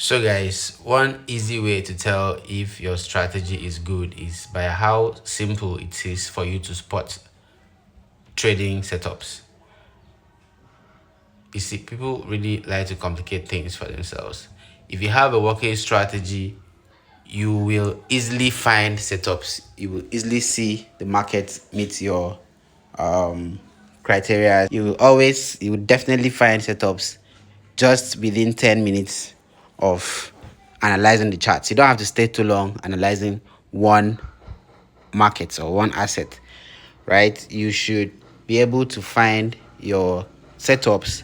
So guys, one easy way to tell if your strategy is good is by how simple it is for you to spot trading setups. You see, people really like to complicate things for themselves. If you have a working strategy, you will easily find setups. You will easily see the market meet your criteria. You will definitely find setups just within 10 minutes of analyzing the charts. You don't have to stay too long analyzing one market or one asset, right? You should be able to find your setups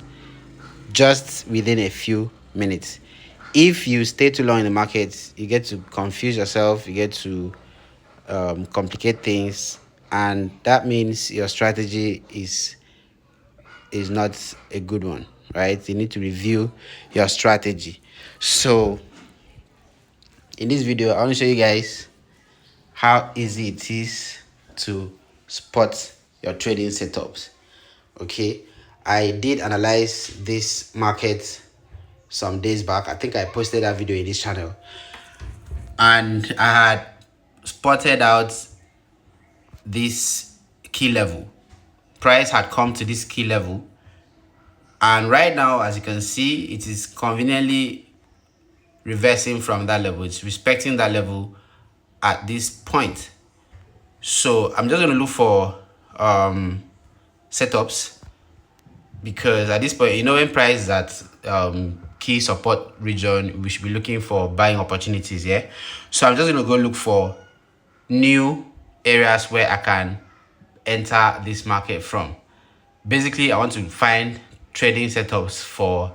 just within a few minutes. If you stay too long in the market, you get to confuse yourself, you get to complicate things, and that means your strategy is not a good one, right? You need to review your strategy. So in this video, I want to show you guys how easy it is to spot your trading setups. Okay, I did analyze this market some days back. I think I posted that video in this channel, and I had spotted out this key level. Price had come to this key level, and right now, as you can see, it is conveniently reversing from that level. It's respecting that level at this point. So I'm just going to look for setups, because at this point, when price is at key support region, we should be looking for buying opportunities. Yeah, so I'm just going to go look for new areas where I can enter this market from. Basically, I want to find trading setups for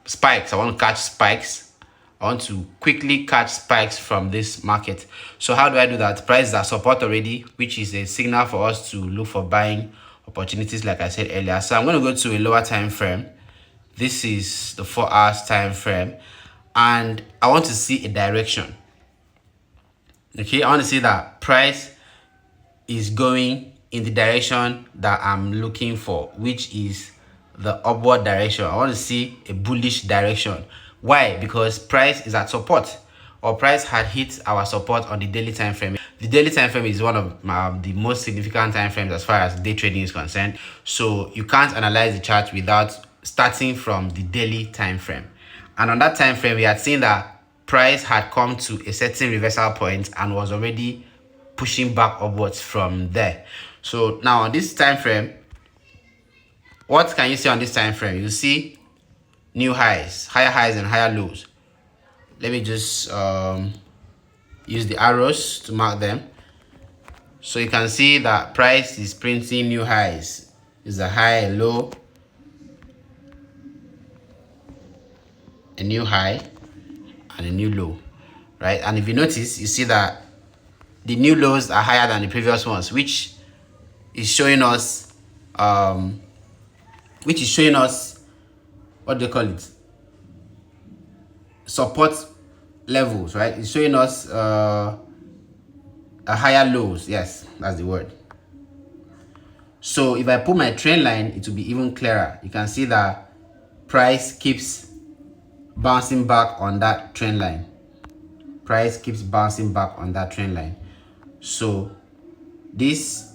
spikes. I want to catch spikes. I want to quickly catch spikes from this market. So how do I do that? Prices are support already, which is a signal for us to look for buying opportunities, like I said earlier. So I'm going to go to a lower time frame. This is the 4 hours time frame, and I want to see a direction. Okay, I want to see that price is going in the direction that I'm looking for, which is the upward direction. I want to see a bullish direction. Why? Because price is at support, or price had hit our support on the daily time frame. The daily time frame is one of the most significant time frames as far as day trading is concerned. So you can't analyze the chart without starting from the daily time frame. And on that time frame, we had seen that price had come to a certain reversal point and was already pushing back upwards from there. So now on this time frame, what can you see on this time frame? You see new highs, higher highs and higher lows. Let me just use the arrows to mark them. So you can see that price is printing new highs. Is a high, a low, a new high, and a new low, right? And if you notice, you see that the new lows are higher than the previous ones, which is showing us what do they call it, support levels, right? It's showing us a higher lows. Yes, that's the word. So if I put my trend line, it will be even clearer. You can see that price keeps bouncing back on that trend line. Price keeps bouncing back on that trend line. So these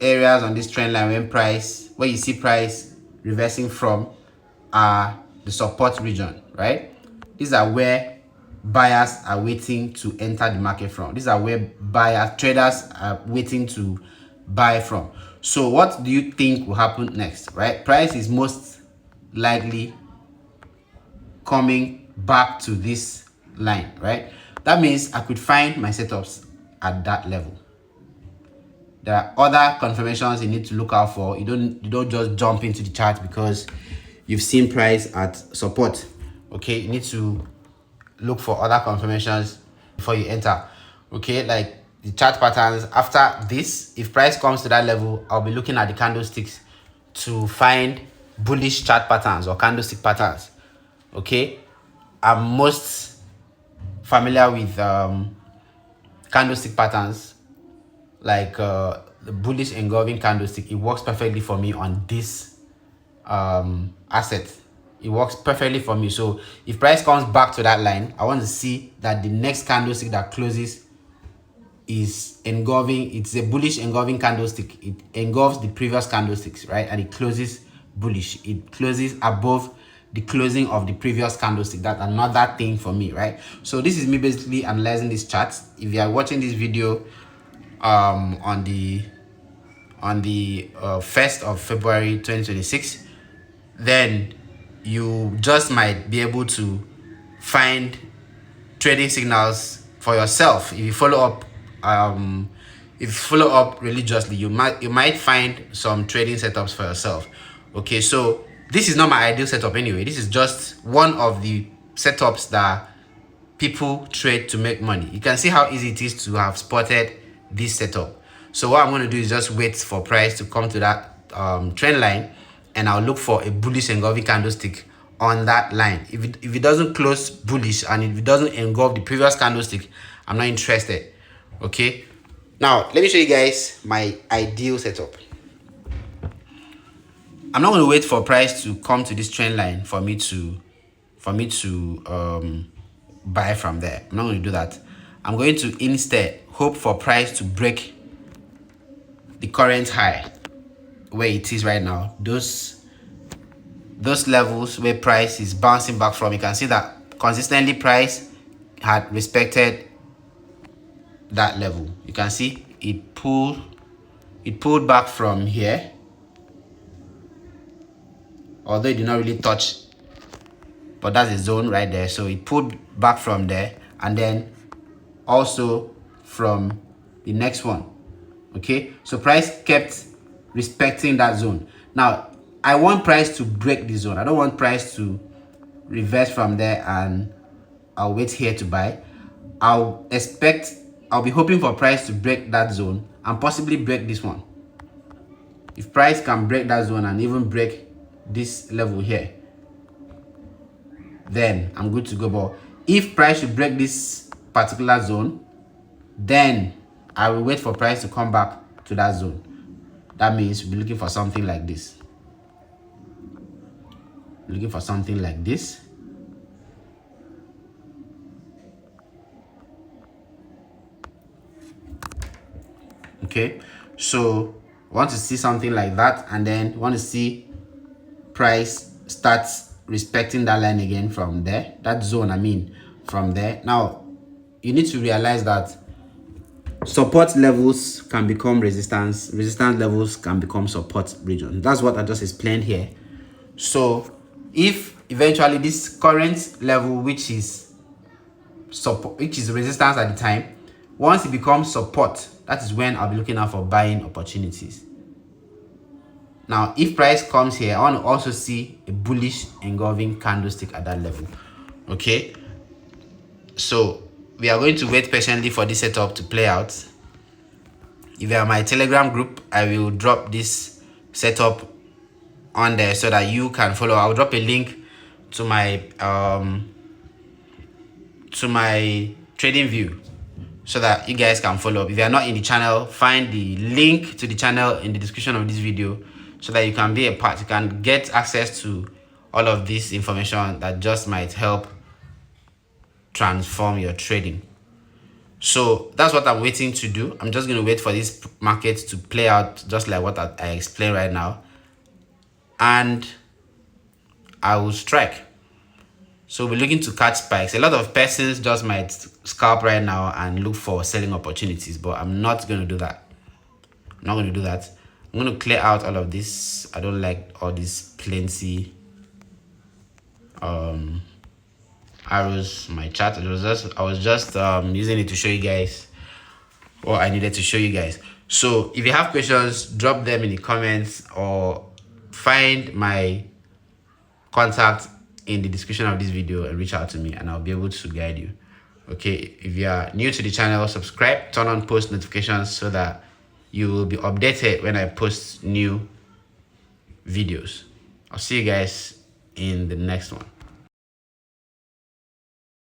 areas on this trend line, where you see price reversing from, are the support region, right? These are where buyers are waiting to enter the market from. These are where traders are waiting to buy from. So what do you think will happen next, right? Price is most likely coming back to this line, right? That means I could find my setups at that level. There are other confirmations you need to look out for. You don't just jump into the chart because you've seen price at support. Okay, you need to look for other confirmations before you enter. Okay, like the chart patterns. After this, if price comes to that level, I'll be looking at the candlesticks to find bullish chart patterns or candlestick patterns. Okay, I'm most familiar with candlestick patterns, like the bullish engulfing candlestick. It works perfectly for me on this asset. it works perfectly for me. So if price comes back to that line, I want to see that the next candlestick that closes is engulfing. It's a bullish engulfing candlestick. It engulfs the previous candlesticks, right? And it closes bullish. It closes above the closing of the previous candlestick. That's another thing for me, right? So this is me basically analyzing this chart. If you are watching this video on the 1st of February 2026, then you just might be able to find trading signals for yourself. If you follow up religiously, you might find some trading setups for yourself. Okay, so this is not my ideal setup anyway. This is just one of the setups that people trade to make money. You can see how easy it is to have spotted this setup. So what I'm going to do is just wait for price to come to that trend line, and I'll look for a bullish engulfing candlestick on that line. If it doesn't close bullish and if it doesn't engulf the previous candlestick, I'm not interested. Okay, now let me show you guys my ideal setup. I'm not going to wait for price to come to this trend line for me to buy from there. I'm not going to do that. I'm going to instead hope for price to break the current high where it is right now. Those levels where price is bouncing back from, you can see that consistently price had respected that level. You can see it pulled back from here, although it did not really touch, but that's a zone right there. So it pulled back from there, and then also from the next one. Okay, so price kept respecting that zone. Now I want price to break the zone. I don't want price to reverse from there and I'll wait here to buy. I'll be hoping for price to break that zone and possibly break this one. If price can break that zone and even break this level here, then I'm good to go. But if price should break this particular zone, then I will wait for price to come back to that zone. That means we'll be looking for something like this. Looking for something like this. Okay, so want to see something like that, and then want to see price starts respecting that line again from there, that zone, I mean, from there. Now you need to realize that support levels can become resistance levels can become support region. That's what I just explained here. So if eventually this current level, which is resistance at the time, once it becomes support, that is when I'll be looking out for buying opportunities. Now if price comes here, I want to also see a bullish engulfing candlestick at that level. Okay, so we are going to wait patiently for this setup to play out. If you are my Telegram group, I will drop this setup on there so that you can follow. I'll drop a link to my trading view so that you guys can follow up. If you are not in the channel, find the link to the channel in the description of this video so that you can be a part. You can get access to all of this information that just might help transform your trading. So that's what I'm waiting to do. I'm just going to wait for this market to play out just like what I explained right now, and I will strike. So we're looking to catch spikes. A lot of persons just might scalp right now and look for selling opportunities, but I'm not going to do that. I'm not going to do that. I'm going to clear out all of this. I don't like all this plenty arrows. My chart, I was just using it to show you guys what I needed to show you guys. So if you have questions, drop them in the comments or find my contact in the description of this video and reach out to me, and I'll be able to guide you. Okay, if you are new to the channel, subscribe, turn on post notifications so that you will be updated when I post new videos. I'll see you guys in the next one.